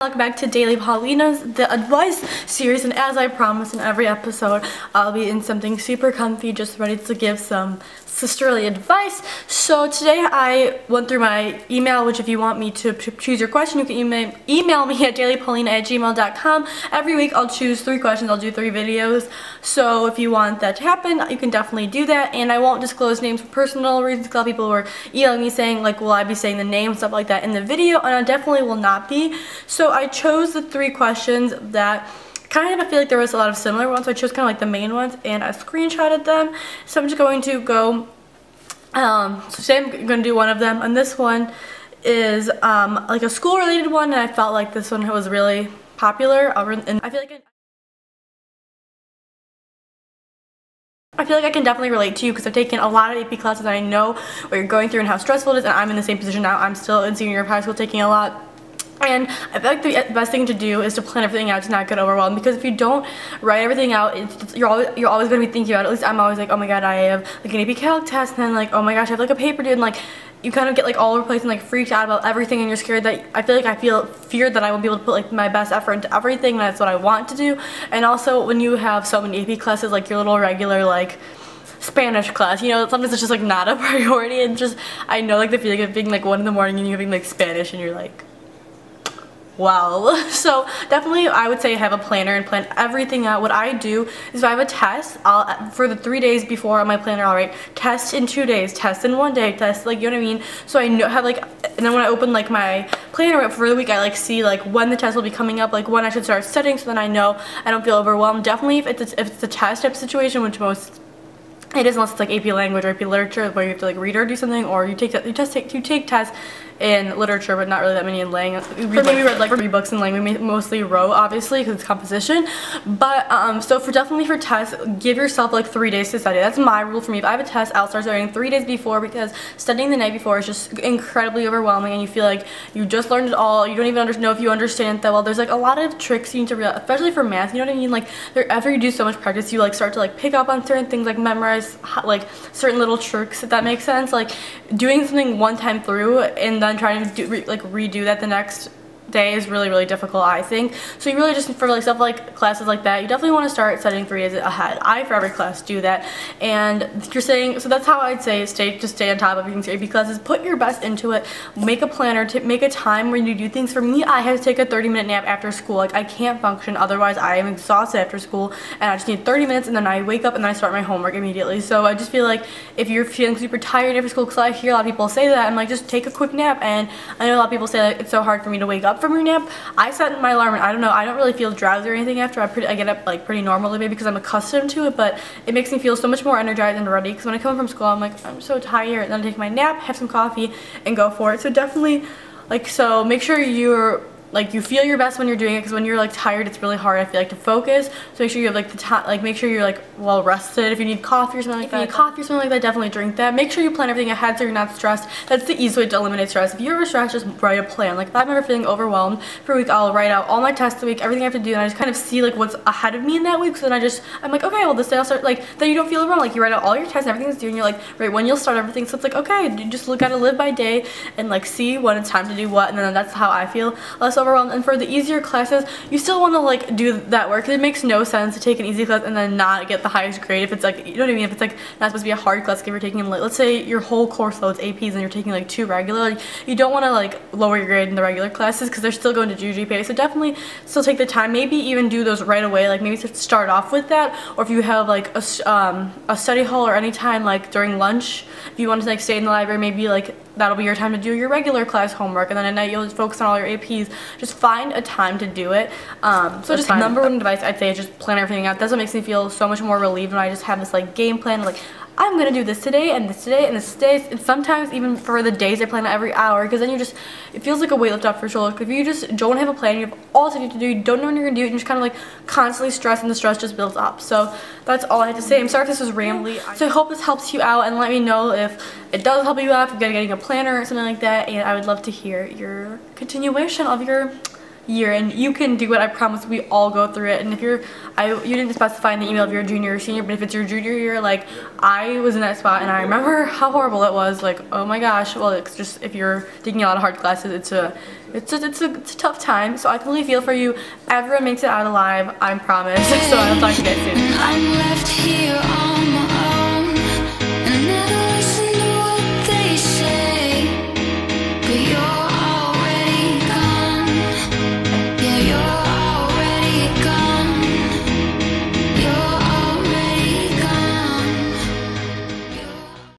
Welcome back to Daily Polina's the advice series, and as I promised in every episode, I'll be in something super comfy, just ready to give some sisterly advice. So today I went through my email, which if you want me to choose your question, you can email me at dailypolina@gmail.com. Every week I'll choose 3 questions, I'll do 3 videos. So if you want that to happen, you can definitely do that, and I won't disclose names for personal reasons because a lot of people were emailing me saying like, will I be saying the name, stuff like that in the video, and I definitely will not be. So I chose the 3 questions that kind of, I feel like there was a lot of similar ones, so I chose kind of like the main ones and I screenshotted them. So I'm just going to go, so today I'm going to do one of them, and this one is like a school related one, and I felt like this one was really popular, and I feel like I can definitely relate to you because I've taken a lot of AP classes and I know what you're going through and how stressful it is, and I'm in the same position now. I'm still in senior year of high school taking a lot. And I feel like the best thing to do is to plan everything out to not get overwhelmed, because if you don't write everything out, you're always going to be thinking about it. At least I'm always like, oh my god, I have like an AP Calc test, and then like, oh my gosh, I have like a paper due, and like you kind of get like all over the place and like freaked out about everything, and you're scared that I feel feared that I won't be able to put like my best effort into everything, and that's what I want to do. And also when you have so many AP classes, like your little regular like Spanish class, you know, sometimes it's just like not a priority, and just I know like the feeling of being like 1 in the morning and you having like Spanish and you're like, wow. So definitely I would say have a planner and plan everything out. What I do is if I have a test, for the 3 days before on my planner, I'll write test in 2 days, test in 1 day, test, like, you know what I mean? So I know, have like, and then when I open like my planner for the week, I like see like when the test will be coming up, like when I should start studying, so then I know I don't feel overwhelmed. Definitely if it's a test type situation, which most it is, unless it's like AP language or AP literature where you have to like read or do something, or you take tests in literature but not really that many in lang. We read like 3 books in lang. We mostly wrote, obviously, because it's composition. But so definitely for tests, give yourself like 3 days to study. That's my rule for me. If I have a test, I'll start studying 3 days before, because studying the night before is just incredibly overwhelming and you feel like you just learned it all. You don't even know if you understand it that well. There's like a lot of tricks you need to realize, especially for math, you know what I mean? Like after you do so much practice, you like start to like pick up on certain things, like memorize like certain little tricks, if that makes sense. Like doing something one time through and then trying to redo that the next day is really difficult, I think. So you really just, for like stuff like classes like that, you definitely want to start studying 3 days ahead. I, for every class, do that. And you're saying, so that's how I'd say stay on top of your AP classes. Put your best into it. Make a planner, make a time when you do things. For me, I have to take a 30-minute nap after school. Like I can't function otherwise. I am exhausted after school, and I just need 30 minutes, and then I wake up and then I start my homework immediately. So I just feel like if you're feeling super tired after school, because I hear a lot of people say that, I'm like, just take a quick nap. And I know a lot of people say that it's so hard for me to wake up from your nap. I set my alarm, and I don't know, I don't really feel drowsy or anything after. I get up like pretty normally, maybe because I'm accustomed to it, but it makes me feel so much more energized and ready, because when I come from school I'm like, I'm so tired, and then I take my nap, have some coffee, and go for it. So definitely, like, so make sure you feel your best when you're doing it, because when you're like tired, it's really hard, I feel like, to focus. So make sure you have like the time, like make sure you're like well rested. If you need coffee or something like that, definitely drink that. Make sure you plan everything ahead so you're not stressed. That's the easiest way to eliminate stress. If you're ever stressed, just write a plan. Like if I'm ever feeling overwhelmed for a week, I'll write out all my tests the week, everything I have to do, and I just kind of see like what's ahead of me in that week. So then I'm like, okay, well this day I'll start, like, then you don't feel overwhelmed. Like you write out all your tests and everything's due, and you're like, right when you'll start everything. So it's like, okay, you just gotta live by day and like see when it's time to do what, and then that's how I feel less overwhelmed. And for the easier classes, you still want to like do that work, because it makes no sense to take an easy class and then not get the highest grade if it's like, you know what I mean, if it's like not supposed to be a hard class. If you're taking like, let's say your whole course loads APs and you're taking like 2 regular, like, you don't want to like lower your grade in the regular classes, because they're still going to GPA. So definitely still take the time, maybe even do those right away, like maybe start off with that. Or if you have like a study hall, or any time like during lunch, if you want to like stay in the library, maybe like that'll be your time to do your regular class homework, and then at night you'll just focus on all your APs. Just find a time to do it. So just number one advice I'd say is just plan everything out. That's what makes me feel so much more relieved when I just have this like game plan, like I'm gonna do this today and this today and this today, and sometimes even for the days I plan out every hour, because then it feels like a weight lift off your shoulders. If you just don't have a plan, you have all the stuff you have to do, you don't know when you're gonna do it, and you're just kind of like constantly stressed, and the stress just builds up. So that's all I have to say. I'm sorry if this was rambly. So I hope this helps you out, and let me know if it does help you out, if you're getting a planner or something like that, and I would love to hear your continuation of your year, and you can do it. I promise. We all go through it. And if you didn't specify in the email if you're a junior or senior, but if it's your junior year, like I was in that spot, and I remember how horrible it was. Like, oh my gosh. Well, it's just if you're taking a lot of hard classes, it's a tough time. So I completely feel for you. Everyone makes it out alive. I promise. So I'll talk to you guys soon.